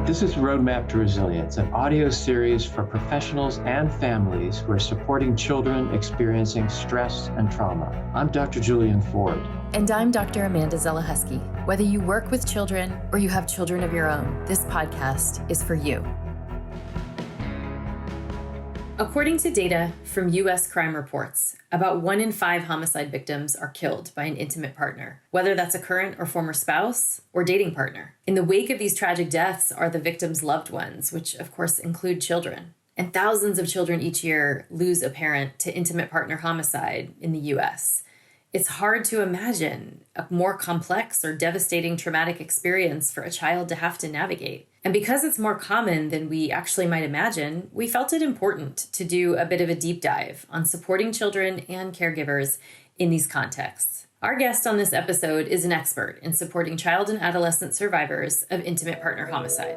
This is Roadmap to Resilience, an audio series for professionals and families who are supporting children experiencing stress and trauma. I'm Dr. Julian Ford. And I'm Dr. Amanda Zelahusky. Whether you work with children or you have children of your own, this podcast is for you. According to data from U.S. crime reports, about 1 in 5 homicide victims are killed by an intimate partner, whether that's a current or former spouse or dating partner. In the wake of these tragic deaths are the victims' loved ones, which of course include children. And thousands of children each year lose a parent to intimate partner homicide in the U.S. It's hard to imagine a more complex or devastating traumatic experience for a child to have to navigate. And because it's more common than we actually might imagine, we felt it important to do a bit of a deep dive on supporting children and caregivers in these contexts. Our guest on this episode is an expert in supporting child and adolescent survivors of intimate partner homicide.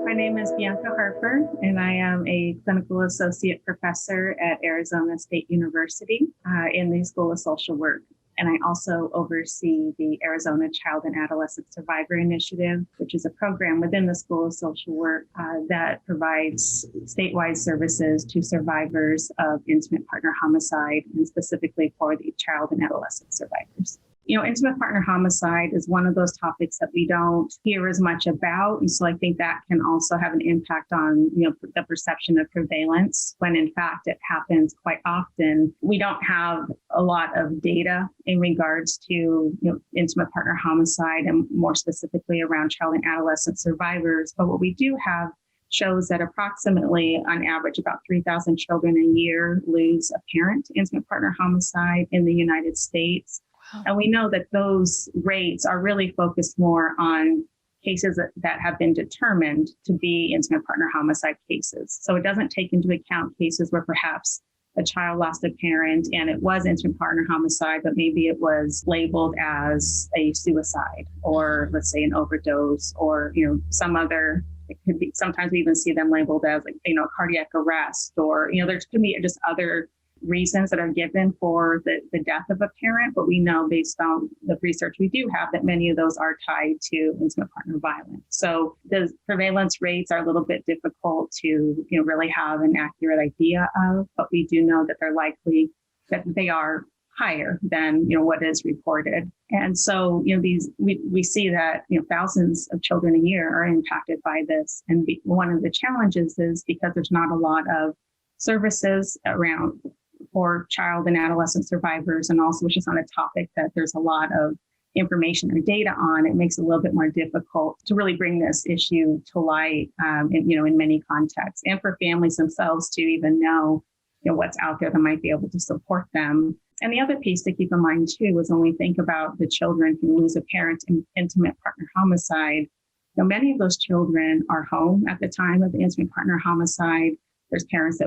My name is Bianca Harper, and I am a clinical associate professor at Arizona State University in the School of Social Work. And I also oversee the Arizona Child and Adolescent Survivor Initiative, which is a program within the School of Social Work that provides statewide services to survivors of intimate partner homicide, and specifically for the child and adolescent survivors. You know, intimate partner homicide is one of those topics that we don't hear as much about. And so I think that can also have an impact on, the perception of prevalence when in fact it happens quite often. We don't have a lot of data in regards to, intimate partner homicide and more specifically around child and adolescent survivors. But what we do have shows that approximately on average about 3,000 children a year lose a parent to intimate partner homicide in the United States. And we know that those rates are really focused more on cases that have been determined to be intimate partner homicide cases. So it doesn't take into account cases where perhaps a child lost a parent and it was intimate partner homicide, but maybe it was labeled as a suicide or let's say an overdose or, some other, it could be, sometimes we even see them labeled as cardiac arrest or, there could be just other reasons that are given for the death of a parent, but we know based on the research we do have that many of those are tied to intimate partner violence. So the prevalence rates are a little bit difficult to really have an accurate idea of, but we do know that they're likely that they are higher than what is reported. And so we see that thousands of children a year are impacted by this. And one of the challenges is because there's not a lot of services around for child and adolescent survivors, and also which is on a topic that there's a lot of information or data on, it makes it a little bit more difficult to really bring this issue to light, in many contexts, and for families themselves to even know, what's out there that might be able to support them. And the other piece to keep in mind too is when we think about the children who lose a parent in intimate partner homicide, many of those children are home at the time of the intimate partner homicide. There's parents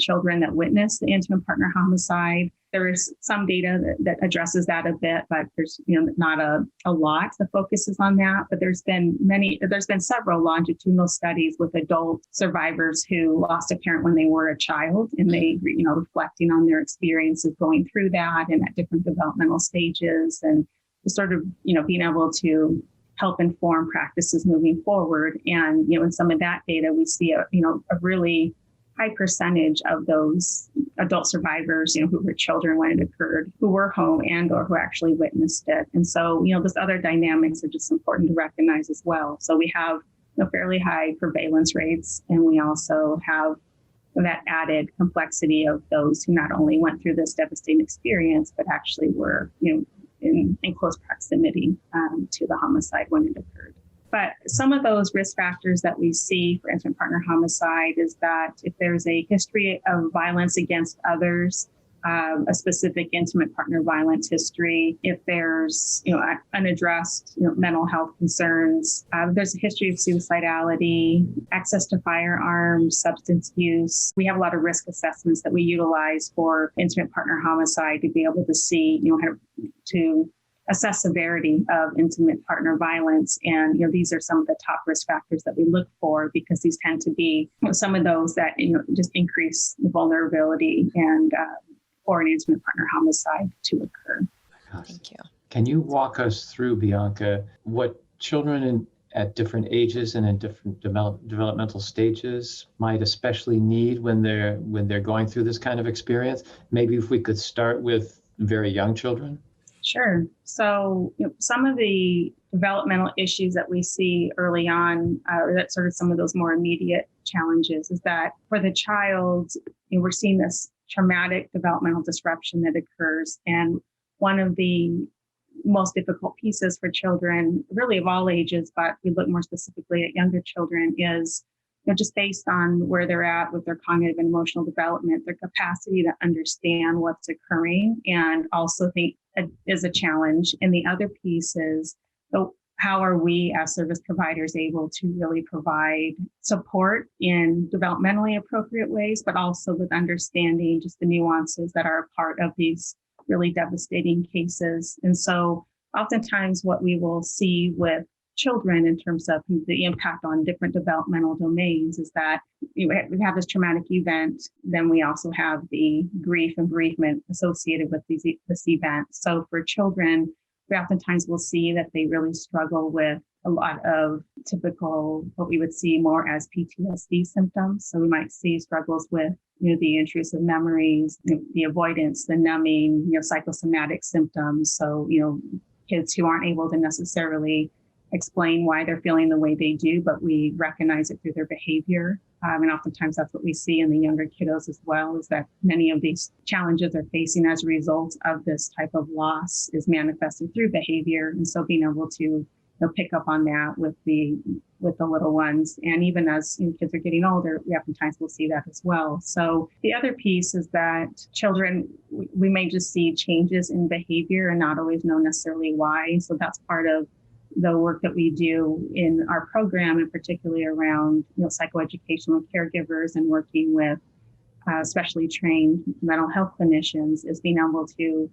children that witness the intimate partner homicide. There is some data that addresses that a bit, but there's not a lot that focuses on that. But there's been several longitudinal studies with adult survivors who lost a parent when they were a child, and they reflecting on their experiences going through that and at different developmental stages, and just sort of being able to help inform practices moving forward. And, in some of that data, we see a really high percentage of those adult survivors, who were children when it occurred, who were home and or who actually witnessed it. And so, those other dynamics are just important to recognize as well. So we have fairly high prevalence rates, and we also have that added complexity of those who not only went through this devastating experience, but actually were, in close proximity to the homicide when it occurred. But some of those risk factors that we see for intimate partner homicide is that if there's a history of violence against others, a specific intimate partner violence history, if there's unaddressed mental health concerns, there's a history of suicidality, access to firearms, substance use. We have a lot of risk assessments that we utilize for intimate partner homicide to be able to see how to assess severity of intimate partner violence. And, these are some of the top risk factors that we look for, because these tend to be some of those that, just increase the vulnerability and for an intimate partner homicide to occur. Thank you. Can you walk us through, Bianca, what children at different ages and in different developmental stages might especially need when they're going through this kind of experience? Maybe if we could start with very young children. Sure. So some of the developmental issues that we see early on, or that sort of some of those more immediate challenges, is that for the child, we're seeing this traumatic developmental disruption that occurs. And one of the most difficult pieces for children, really of all ages, but we look more specifically at younger children, is just based on where they're at with their cognitive and emotional development, their capacity to understand what's occurring and also think is a challenge. And the other piece is, how are we as service providers able to really provide support in developmentally appropriate ways, but also with understanding just the nuances that are a part of these really devastating cases. And so oftentimes what we will see with children in terms of the impact on different developmental domains is that we have this traumatic event, then we also have the grief and bereavement associated with this event. So for children, we oftentimes will see that they really struggle with a lot of typical, what we would see more as PTSD symptoms. So we might see struggles with the intrusive memories, the avoidance, the numbing, psychosomatic symptoms. So, kids who aren't able to necessarily explain why they're feeling the way they do, but we recognize it through their behavior. And oftentimes that's what we see in the younger kiddos as well, is that many of these challenges they're facing as a result of this type of loss is manifested through behavior. And so being able to pick up on that with the little ones. And even as kids are getting older, we oftentimes will see that as well. So the other piece is that children, we may just see changes in behavior and not always know necessarily why. So that's part of the work that we do in our program, and particularly around psychoeducational caregivers and working with specially trained mental health clinicians, is being able to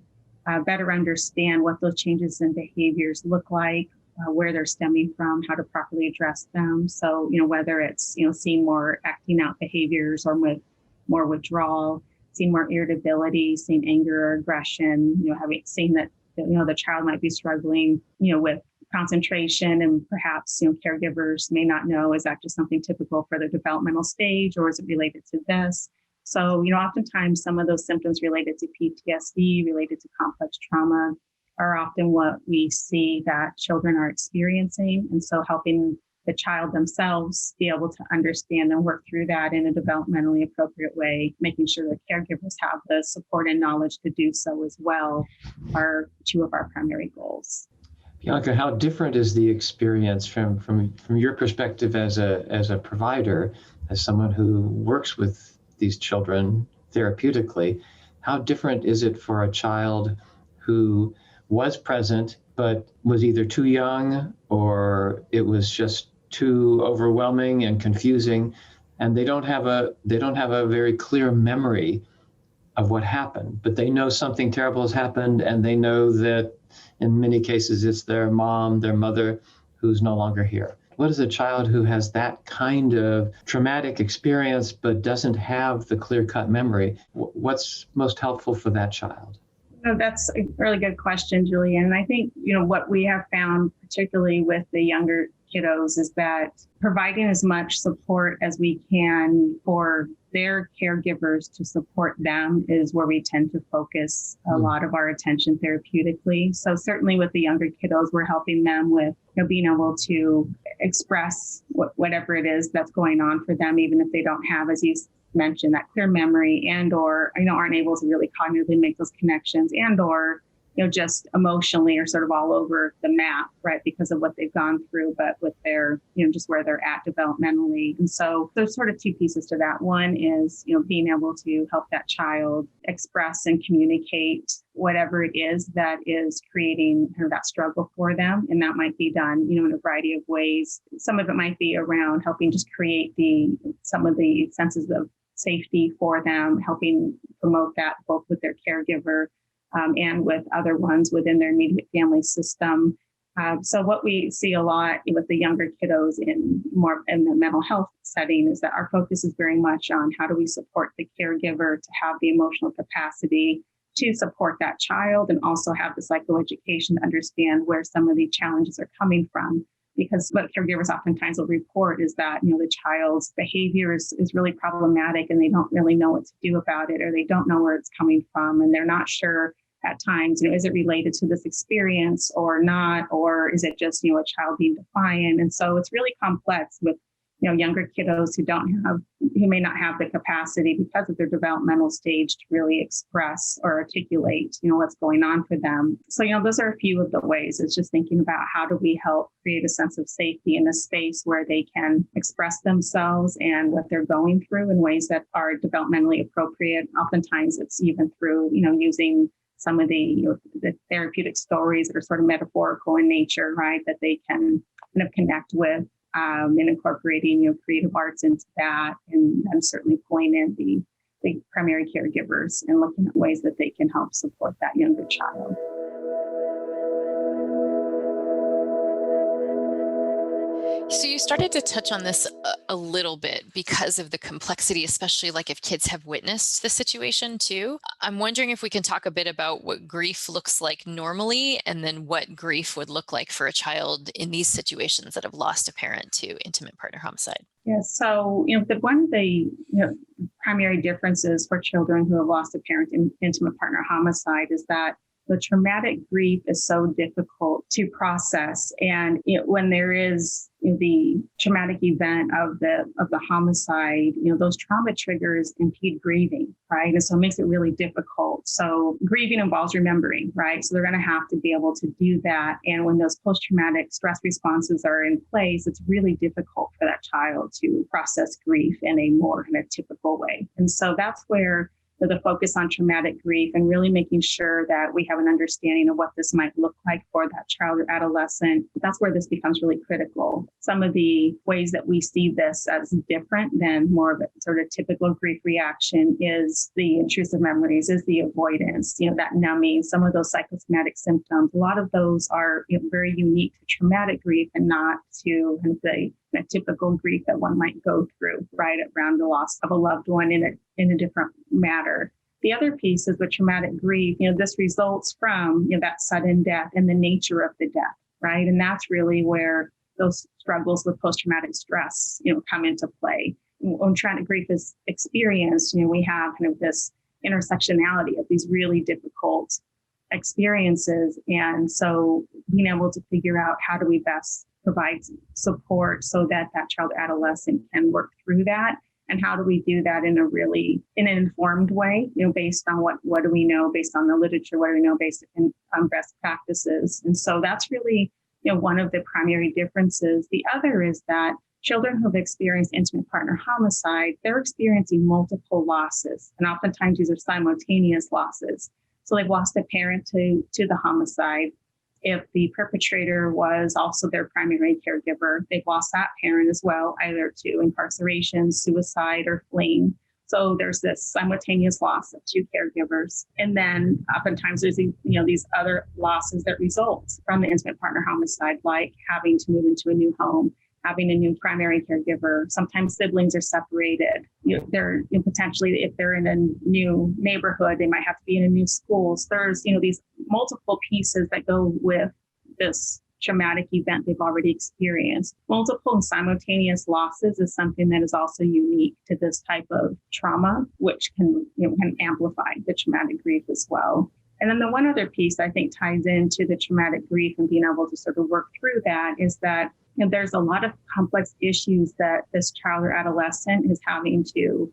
better understand what those changes in behaviors look like, where they're stemming from, how to properly address them. So, whether it's, seeing more acting out behaviors or with more withdrawal, seeing more irritability, seeing anger or aggression, seeing that, the child might be struggling, with concentration, and perhaps, caregivers may not know, is that just something typical for the developmental stage, or is it related to this? So, oftentimes some of those symptoms related to PTSD, related to complex trauma, are often what we see that children are experiencing. And so helping the child themselves be able to understand and work through that in a developmentally appropriate way, making sure that caregivers have the support and knowledge to do so as well, are two of our primary goals. Bianca, how different is the experience from your perspective as a provider, as someone who works with these children therapeutically? How different is it for a child who was present but was either too young, or it was just too overwhelming and confusing, and they don't have a very clear memory of what happened, but they know something terrible has happened, and they know that in many cases it's their mom, their mother, who's no longer here? What is a child who has that kind of traumatic experience but doesn't have the clear-cut memory? What's most helpful for that child? That's a really good question, Julian. And I think, what we have found, particularly with the younger kiddos, is that providing as much support as we can for their caregivers to support them is where we tend to focus a lot of our attention therapeutically. So certainly with the younger kiddos, we're helping them with being able to express whatever it is that's going on for them, even if they don't have, as you mentioned, that clear memory, and or aren't able to really cognitively make those connections, and or just emotionally are sort of all over the map, right, because of what they've gone through, but with their just where they're at developmentally. And so there's sort of two pieces to that. One is being able to help that child express and communicate whatever it is that is creating that struggle for them, and that might be done in a variety of ways. Some of it might be around helping just create some of the senses of safety for them, helping promote that both with their caregiver and with other ones within their immediate family system. So what we see a lot with the younger kiddos in the mental health setting is that our focus is very much on how do we support the caregiver to have the emotional capacity to support that child and also have the psychoeducation to understand where some of the challenges are coming from. Because what caregivers oftentimes will report is that, the child's behavior is really problematic and they don't really know what to do about it, or they don't know where it's coming from. And they're not sure at times, is it related to this experience or not? Or is it just, a child being defiant? And so it's really complex with, younger kiddos who may not have the capacity because of their developmental stage to really express or articulate, what's going on for them. So, those are a few of the ways. It's just thinking about how do we help create a sense of safety in a space where they can express themselves and what they're going through in ways that are developmentally appropriate. Oftentimes it's even through, using some of the therapeutic stories that are sort of metaphorical in nature, right, that they can kind of connect with. And incorporating, creative arts into that, and certainly pulling in the primary caregivers and looking at ways that they can help support that younger child. So you started to touch on this a little bit because of the complexity, especially like if kids have witnessed the situation too. I'm wondering if we can talk a bit about what grief looks like normally, and then what grief would look like for a child in these situations that have lost a parent to intimate partner homicide. Yeah, so one of the primary differences for children who have lost a parent in intimate partner homicide is that the traumatic grief is so difficult to process, and when there is the traumatic event of the homicide, those trauma triggers impede grieving, right? And so it makes it really difficult. So grieving involves remembering, right? So they're going to have to be able to do that. And when those post-traumatic stress responses are in place, it's really difficult for that child to process grief in a more kind of typical way. And so that's where the focus on traumatic grief and really making sure that we have an understanding of what this might look like for that child or adolescent. That's where this becomes really critical. Some of the ways that we see this as different than more of a sort of typical grief reaction is the intrusive memories, is the avoidance, that numbing, some of those psychosomatic symptoms. A lot of those are very unique to traumatic grief and not to kind of the typical grief that one might go through, right, around the loss of a loved one in a different matter. The other piece is the traumatic grief. This results from that sudden death and the nature of the death, right? And that's really where those struggles with post-traumatic stress, come into play. When traumatic grief is experienced, we have kind of this intersectionality of these really difficult experiences. And so being able to figure out how do we best provide support so that that child adolescent can work through that. And how do we do that in an informed way, based on what do we know, based on the literature, what do we know based on best practices. And so that's really, one of the primary differences. The other is that children who have experienced intimate partner homicide, they're experiencing multiple losses. And oftentimes these are simultaneous losses. So they've lost a parent to the homicide. If the perpetrator was also their primary caregiver, they've lost that parent as well, either to incarceration, suicide, or fleeing. So there's this simultaneous loss of two caregivers. And then oftentimes there's these other losses that result from the intimate partner homicide, like having to move into a new home, having a new primary caregiver. Sometimes siblings are separated. They're potentially, if they're in a new neighborhood, they might have to be in a new school. So there's these multiple pieces that go with this traumatic event they've already experienced. Multiple and simultaneous losses is something that is also unique to this type of trauma, which can amplify the traumatic grief as well. And then the one other piece I think ties into the traumatic grief and being able to sort of work through that is that there's a lot of complex issues that this child or adolescent is having to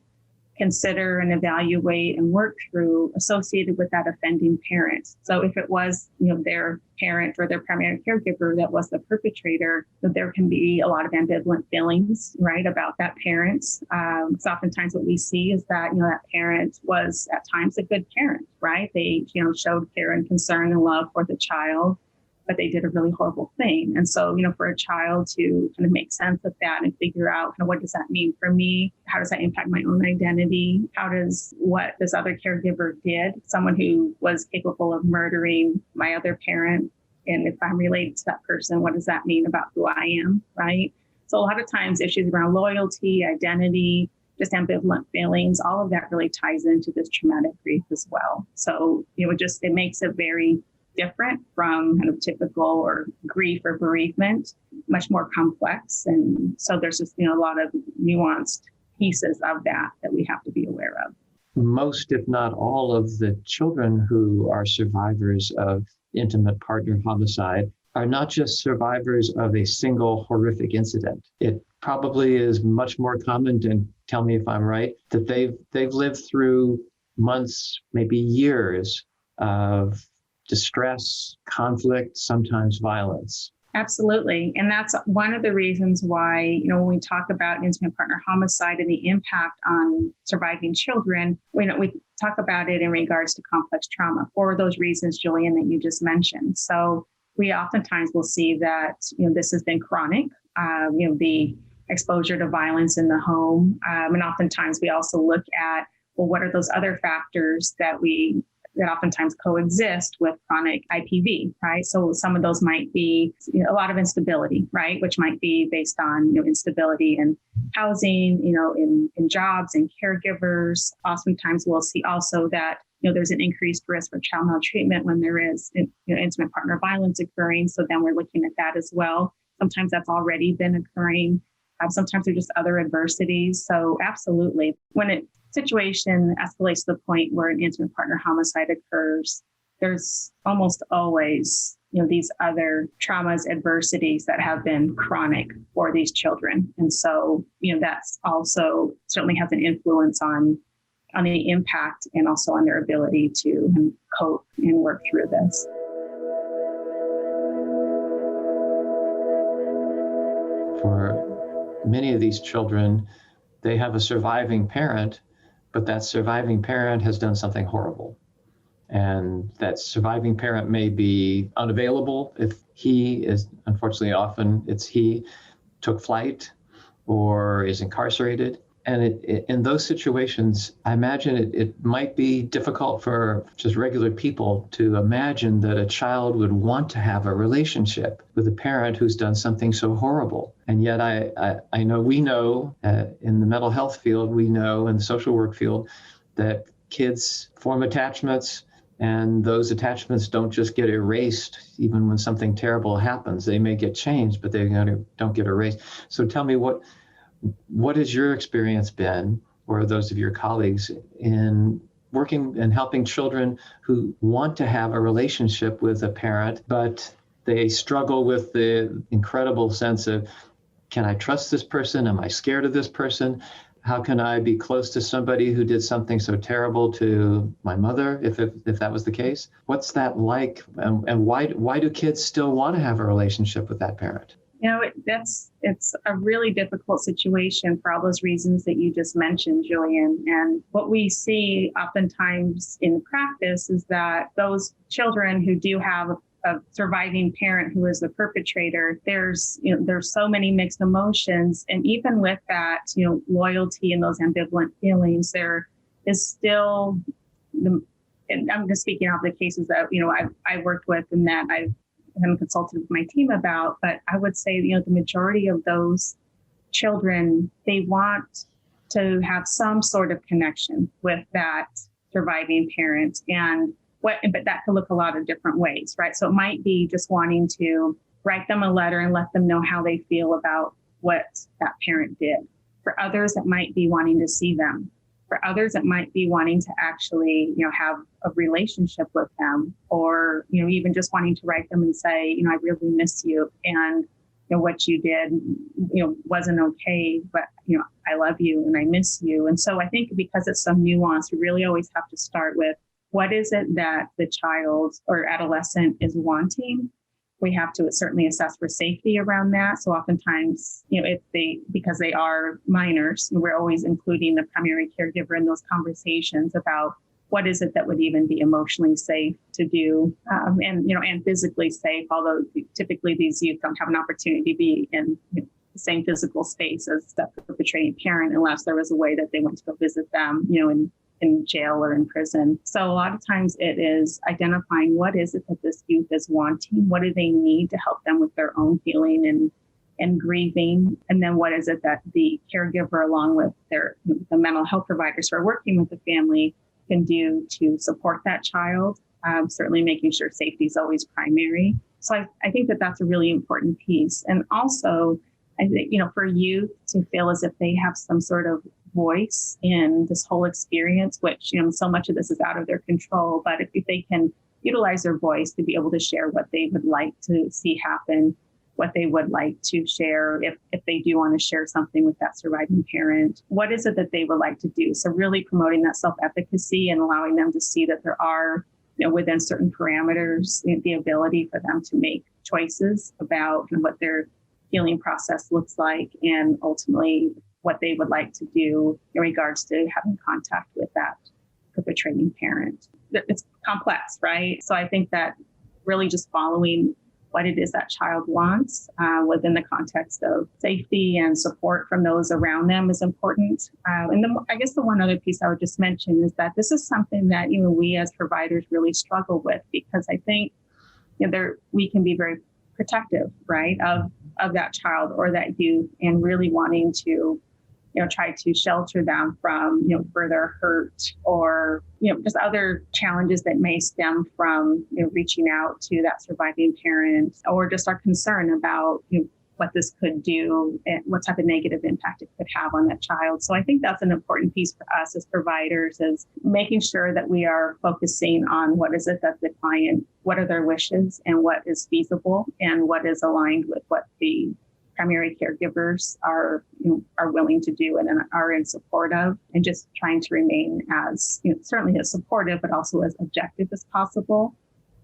consider and evaluate and work through associated with that offending parent. So if it was, their parent or their primary caregiver that was the perpetrator, that there can be a lot of ambivalent feelings, right, about that parent. So oftentimes what we see is that, that parent was at times a good parent, right? They, showed care and concern and love for the child, but they did a really horrible thing. And so, for a child to kind of make sense of that and figure out kind of what does that mean for me? How does that impact my own identity? How does what this other caregiver did, someone who was capable of murdering my other parent, and if I'm related to that person, what does that mean about who I am, right? So a lot of times issues around loyalty, identity, just ambivalent feelings, all of that really ties into this traumatic grief as well. So, it makes it very different from kind of typical or grief or bereavement, much more complex. And so there's just, a lot of nuanced pieces of that we have to be aware of. Most, if not all, of the children who are survivors of intimate partner homicide are not just survivors of a single horrific incident. It probably is much more common, and tell me if I'm right, that they've lived through months, maybe years of distress, conflict, sometimes violence. Absolutely. And that's one of the reasons why, when we talk about intimate partner homicide and the impact on surviving children, we talk about it in regards to complex trauma for those reasons, Julian, that you just mentioned. So we oftentimes will see that, this has been chronic, the exposure to violence in the home. And oftentimes we also look at, well, what are those other factors that oftentimes coexist with chronic IPV, right? So some of those might be a lot of instability, right? Which might be based on instability in housing, in jobs and caregivers. Oftentimes we'll see also that there's an increased risk for child maltreatment when there is intimate partner violence occurring. So then we're looking at that as well. Sometimes that's already been occurring. Sometimes there's just other adversities. So absolutely, when a situation escalates to the point where an intimate partner homicide occurs, there's almost always these other traumas, adversities that have been chronic for these children. And so, that's also certainly has an influence on the impact and also on their ability to cope and work through this. For many of these children, they have a surviving parent, but that surviving parent has done something horrible. And that surviving parent may be unavailable if he is, unfortunately, often it's he took flight or is incarcerated. And in those situations, I imagine it might be difficult for just regular people to imagine that a child would want to have a relationship with a parent who's done something so horrible. And yet I know we know in the mental health field, we know in the social work field that kids form attachments, and those attachments don't just get erased even when something terrible happens. They may get changed, but they don't get erased. So tell me, what has your experience been, or those of your colleagues, in working and helping children who want to have a relationship with a parent, but they struggle with the incredible sense of, can I trust this person? Am I scared of this person? How can I be close to somebody who did something so terrible to my mother, if that was the case? What's that like? And why do kids still want to have a relationship with that parent? It's a really difficult situation for all those reasons that you just mentioned, Julian. And what we see oftentimes in practice is that those children who do have a surviving parent who is the perpetrator, there's so many mixed emotions. And even with that, loyalty and those ambivalent feelings, there is still and I'm just speaking of the cases that, I've worked with and that I've consulted with my team about, but I would say, the majority of those children, they want to have some sort of connection with that surviving parent. But that could look a lot of different ways, right? So it might be just wanting to write them a letter and let them know how they feel about what that parent did. For others, it might be wanting to see them. For others, it might be wanting to actually, have a relationship with them, or, even just wanting to write them and say, I really miss you. And, what you did, wasn't okay, but, I love you and I miss you. And so I think because it's so nuanced, we really always have to start with, what is it that the child or adolescent is wanting? We have to certainly assess for safety around that. So oftentimes, because they are minors, we're always including the primary caregiver in those conversations about what is it that would even be emotionally safe to do, and physically safe. Although typically these youth don't have an opportunity to be in the same physical space as the perpetrating parent, unless there was a way that they went to go visit them, in jail or in prison. So a lot of times it is identifying what is it that this youth is wanting, what do they need to help them with their own healing and grieving. And then what is it that the caregiver, along with the mental health providers who are working with the family, can do to support that child? Certainly making sure safety is always primary. So I think that that's a really important piece. And also, I think, for youth to feel as if they have some sort of voice in this whole experience, which, so much of this is out of their control, but if they can utilize their voice to be able to share what they would like to see happen, what they would like to share, if they do want to share something with that surviving parent, what is it that they would like to do? So really promoting that self-efficacy and allowing them to see that there are, within certain parameters, the ability for them to make choices about what their healing process looks like, and ultimately what they would like to do in regards to having contact with that perpetrating parent. It's complex, right? So I think that really just following what it is that child wants within the context of safety and support from those around them is important. And I guess the one other piece I would just mention is that this is something that we as providers really struggle with, because I think we can be very protective, right, of that child or that youth, and really wanting to try to shelter them from, further hurt or, just other challenges that may stem from, reaching out to that surviving parent, or just our concern about, what this could do and what type of negative impact it could have on that child. So I think that's an important piece for us as providers, is making sure that we are focusing on what is it that the client, what are their wishes and what is feasible and what is aligned with what the primary caregivers are willing to do and are in support of, and just trying to remain as certainly as supportive, but also as objective as possible.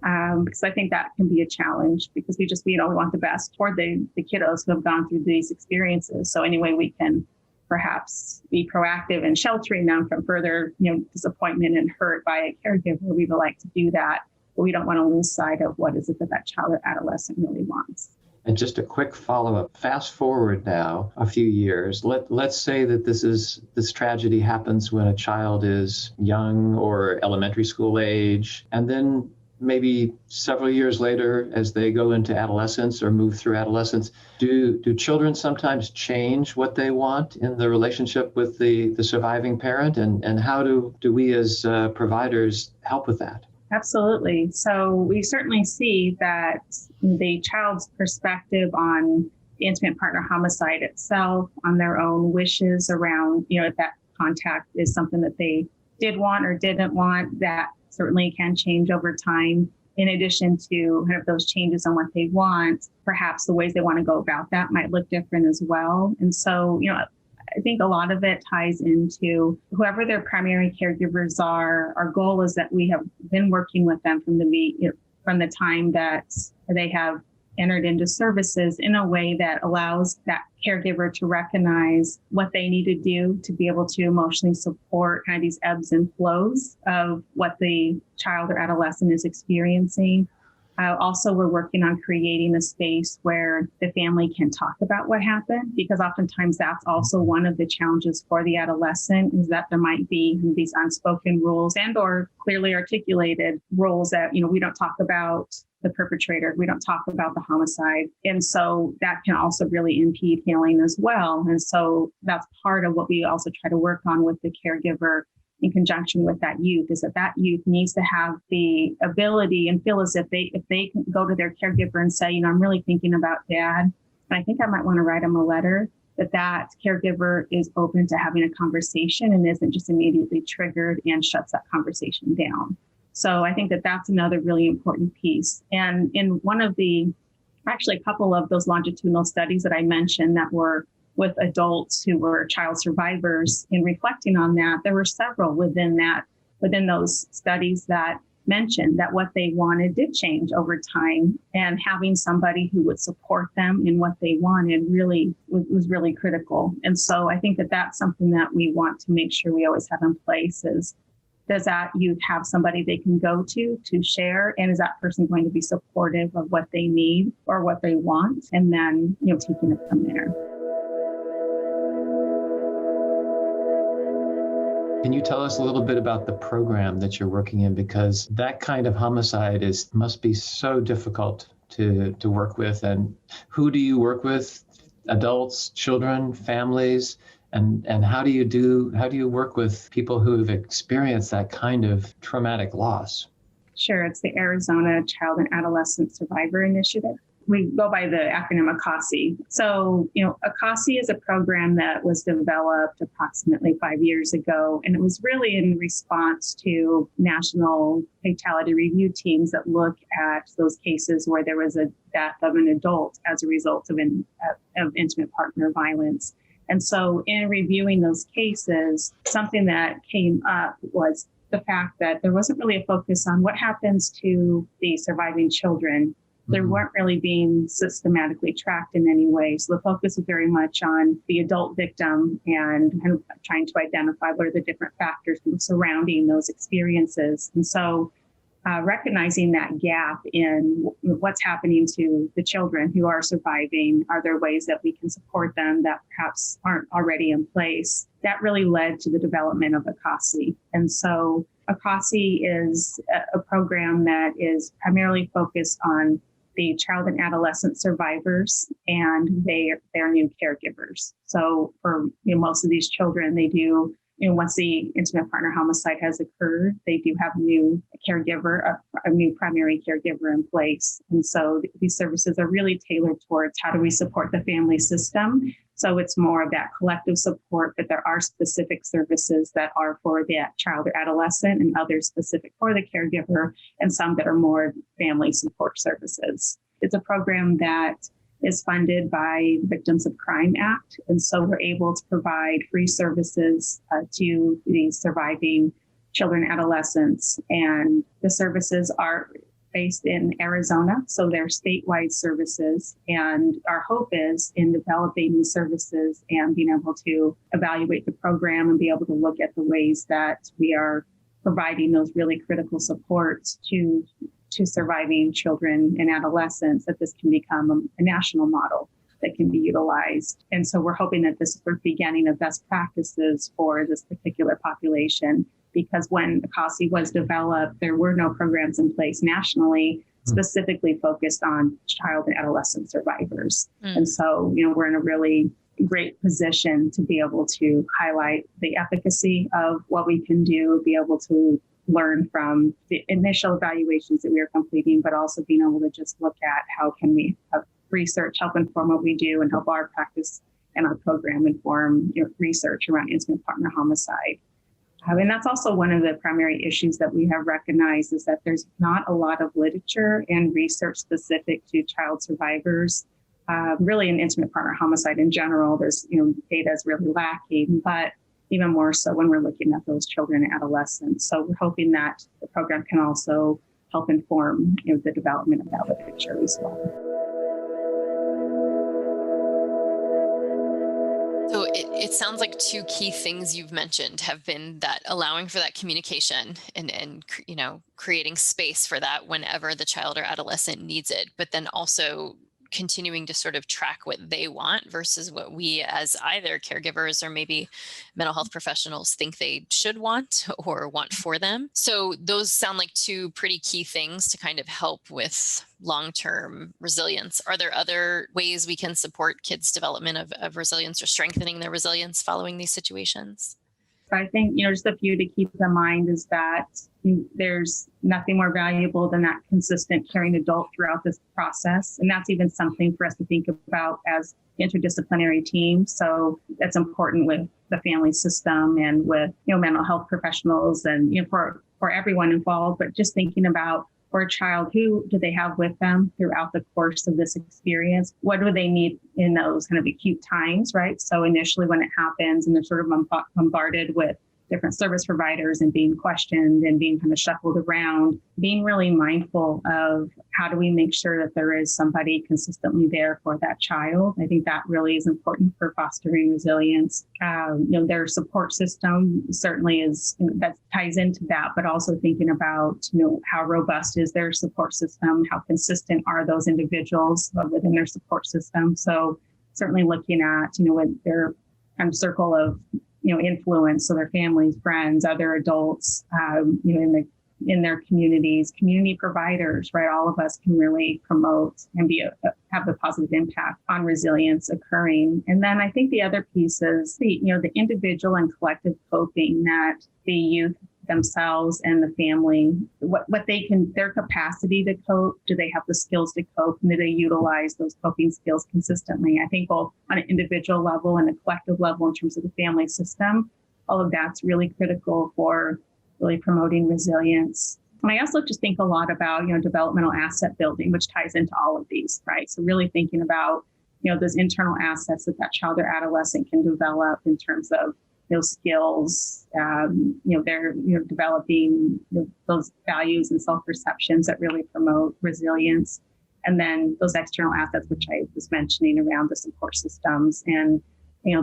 Because I think that can be a challenge, because we want the best for the kiddos who have gone through these experiences. So any way we can perhaps be proactive in sheltering them from further disappointment and hurt by a caregiver, we would like to do that, but we don't want to lose sight of what is it that child or adolescent really wants. And just a quick follow-up. Fast forward now a few years. Let's say that this tragedy happens when a child is young or elementary school age, and then maybe several years later, as they go into adolescence or move through adolescence, do children sometimes change what they want in the relationship with the surviving parent? And how do we as providers help with that? Absolutely. So we certainly see that the child's perspective on the intimate partner homicide itself, on their own wishes around, if that contact is something that they did want or didn't want, that certainly can change over time. In addition to kind of those changes on what they want, perhaps the ways they want to go about that might look different as well. And so, I think a lot of it ties into whoever their primary caregivers are. Our goal is that we have been working with them from the time that they have entered into services in a way that allows that caregiver to recognize what they need to do to be able to emotionally support kind of these ebbs and flows of what the child or adolescent is experiencing. Also, we're working on creating a space where the family can talk about what happened, because oftentimes that's also one of the challenges for the adolescent, is that there might be these unspoken rules and or clearly articulated rules that, we don't talk about the perpetrator, we don't talk about the homicide. And so that can also really impede healing as well. And so that's part of what we also try to work on with the caregiver in conjunction with that youth, is that youth needs to have the ability and feel as if they can go to their caregiver and say, I'm really thinking about dad, and I think I might want to write him a letter, that caregiver is open to having a conversation and isn't just immediately triggered and shuts that conversation down. So I think that that's another really important piece. And in actually a couple of those longitudinal studies that I mentioned that were with adults who were child survivors, in reflecting on that, there were several within those studies that mentioned that what they wanted did change over time, and having somebody who would support them in what they wanted really was really critical. And so I think that that's something that we want to make sure we always have in place is, does that youth have somebody they can go to share? And is that person going to be supportive of what they need or what they want? And then, taking it from there. Can you tell us a little bit about the program that you're working in? Because that kind of homicide must be so difficult to work with. And who do you work with adults, children, families, and how do you work with people who have experienced that kind of traumatic loss? Sure, it's the Arizona Child and Adolescent Survivor Initiative. We go by the acronym ACASI. So, ACASI is a program that was developed approximately 5 years ago, and it was really in response to national fatality review teams that look at those cases where there was a death of an adult as a result of intimate partner violence. And so in reviewing those cases, something that came up was the fact that there wasn't really a focus on what happens to the surviving children. They weren't really being systematically tracked in any way. So the focus was very much on the adult victim and kind of trying to identify what are the different factors surrounding those experiences. And so recognizing that gap in what's happening to the children who are surviving, are there ways that we can support them that perhaps aren't already in place? That really led to the development of ACASI. And so ACASI is a program that is primarily focused on the child and adolescent survivors and their new caregivers. So for most of these children, they do, once the intimate partner homicide has occurred, they do have a new caregiver, a new primary caregiver in place. And so these services are really tailored towards how do we support the family system. So it's more of that collective support, but there are specific services that are for the child or adolescent and others specific for the caregiver, and some that are more family support services. It's a program that is funded by Victims of Crime Act. And so we're able to provide free services to the surviving children and adolescents. And the services are based in Arizona, so they're statewide services. And our hope is in developing these services and being able to evaluate the program and be able to look at the ways that we are providing those really critical supports to surviving children and adolescents, that this can become a national model that can be utilized. And so we're hoping that this is the beginning of best practices for this particular population, because when ACASI was developed, there were no programs in place nationally specifically focused on child and adolescent survivors. And so, we're in a really great position to be able to highlight the efficacy of what we can do, be able to learn from the initial evaluations that we are completing, but also being able to just look at how can we have research help inform what we do and help our practice and our program inform research around intimate partner homicide. And that's also one of the primary issues that we have recognized, is that there's not a lot of literature and research specific to child survivors. Really in intimate partner homicide in general, there's, data is really lacking, but even more so when we're looking at those children and adolescents. So we're hoping that the program can also help inform the development of that literature as well. So it sounds like two key things you've mentioned have been that allowing for that communication and creating space for that whenever the child or adolescent needs it, but then also continuing to sort of track what they want versus what we as either caregivers or maybe mental health professionals think they should want or want for them. So those sound like two pretty key things to kind of help with long-term resilience. Are there other ways we can support kids' development of resilience or strengthening their resilience following these situations? I think, just a few to keep in mind is that there's nothing more valuable than that consistent caring adult throughout this process. And that's even something for us to think about as interdisciplinary team. So that's important with the family system and with, mental health professionals and, for everyone involved, but just thinking about for a child, who do they have with them throughout the course of this experience? What do they need in those kind of acute times, right? So initially when it happens and they're sort of bombarded with different service providers and being questioned and being kind of shuffled around, being really mindful of how do we make sure that there is somebody consistently there for that child. I think that really is important for fostering resilience. Their support system certainly is, that ties into that, but also thinking about, how robust is their support system? How consistent are those individuals within their support system? So certainly looking at, what their kind of circle of influence, so their families, friends, other adults, in the in their communities, community providers, right? All of us can really promote and have a positive impact on resilience occurring. And then I think the other piece is the individual and collective coping that the youth themselves and the family, what they can, their capacity to cope, do they have the skills to cope, and do they utilize those coping skills consistently? I think both on an individual level and a collective level in terms of the family system, all of that's really critical for really promoting resilience. And I also just think a lot about, developmental asset building, which ties into all of these, right? So really thinking about, those internal assets that child or adolescent can develop in terms of skills, they're developing those values and self-perceptions that really promote resilience. And then those external assets, which I was mentioning around the support systems and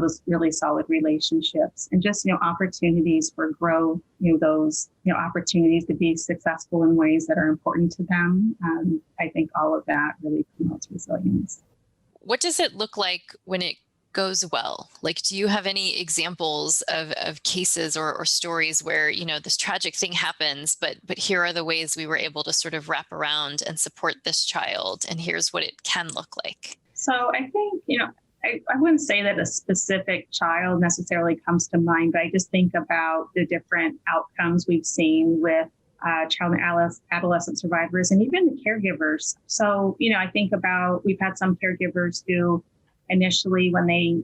those really solid relationships and just, opportunities for growth, those, opportunities to be successful in ways that are important to them. I think all of that really promotes resilience. What does it look like when it goes well? Like, do you have any examples of cases or stories where, this tragic thing happens, but here are the ways we were able to sort of wrap around and support this child, and here's what it can look like? So I think, I wouldn't say that a specific child necessarily comes to mind, but I just think about the different outcomes we've seen with child and adolescent survivors and even the caregivers. So, I think about, we've had some caregivers who initially, when they,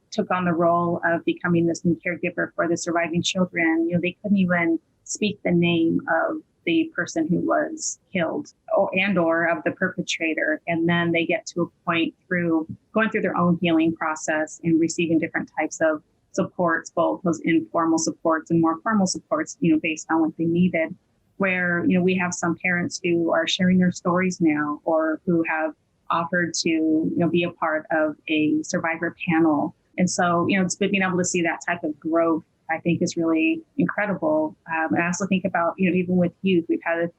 took on the role of becoming this new caregiver for the surviving children, they couldn't even speak the name of the person who was killed or of the perpetrator. And then they get to a point through going through their own healing process and receiving different types of supports, both those informal supports and more formal supports, based on what they needed, where, we have some parents who are sharing their stories now or who have offered to, be a part of a survivor panel. And so, it's being able to see that type of growth, I think, is really incredible. And I also think about, even with youth, we've had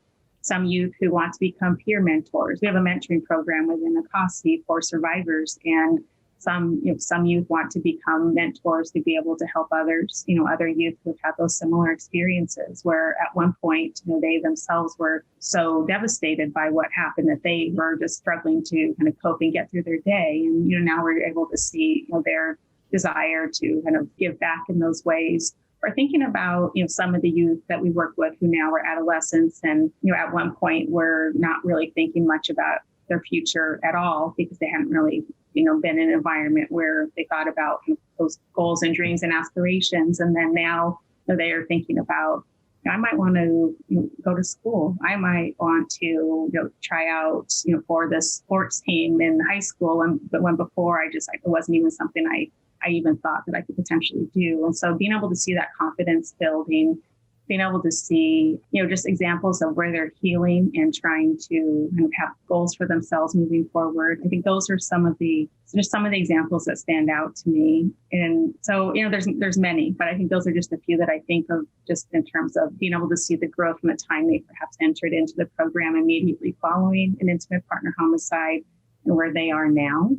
some youth who want to become peer mentors. We have a mentoring program within ACOSI for survivors, and some youth want to become mentors to be able to help others, other youth who've had those similar experiences where at one point, they themselves were so devastated by what happened that they were just struggling to kind of cope and get through their day. And, now we're able to see, their desire to kind of give back in those ways. Or thinking about, some of the youth that we work with who now are adolescents and, at one point were not really thinking much about their future at all because they hadn't really, been in an environment where they thought about those goals and dreams and aspirations. And then now they are thinking about, I might want to go to school. I might want to try out for the sports team in high school. But when before it wasn't even something I even thought that I could potentially do. And so being able to see that confidence building, being able to see, just examples of where they're healing and trying to kind of have goals for themselves moving forward. I think those are some of the examples that stand out to me. And so, there's many, but I think those are just a few that I think of just in terms of being able to see the growth from the time they perhaps entered into the program immediately following an intimate partner homicide and where they are now.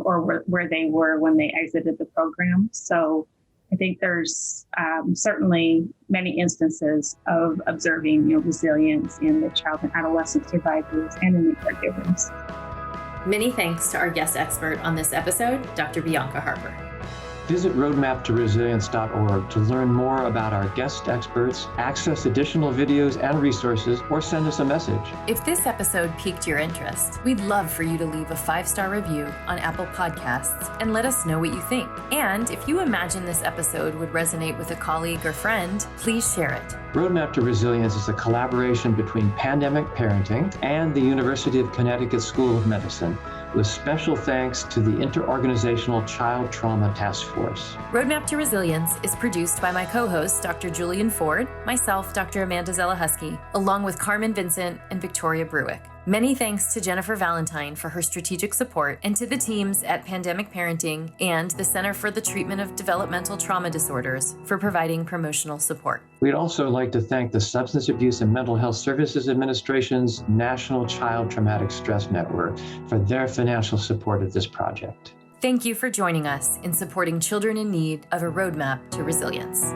Or where they were when they exited the program. So I think there's certainly many instances of observing resilience in the child and adolescent survivors and in the caregivers. Many thanks to our guest expert on this episode, Dr. Bianca Harper. Visit roadmaptoresilience.org to learn more about our guest experts, access additional videos and resources, or send us a message. If this episode piqued your interest, we'd love for you to leave a 5-star review on Apple Podcasts and let us know what you think. And if you imagine this episode would resonate with a colleague or friend, please share it. Roadmap to Resilience is a collaboration between Pandemic Parenting and the University of Connecticut School of Medicine, with special thanks to the Interorganizational Child Trauma Task Force. Roadmap to Resilience is produced by my co-hosts, Dr. Julian Ford, myself, Dr. Amanda Zelahusky, along with Carmen Vincent and Victoria Bruick. Many thanks to Jennifer Valentine for her strategic support and to the teams at Pandemic Parenting and the Center for the Treatment of Developmental Trauma Disorders for providing promotional support. We'd also like to thank the Substance Abuse and Mental Health Services Administration's National Child Traumatic Stress Network for their financial support of this project. Thank you for joining us in supporting children in need of a roadmap to resilience.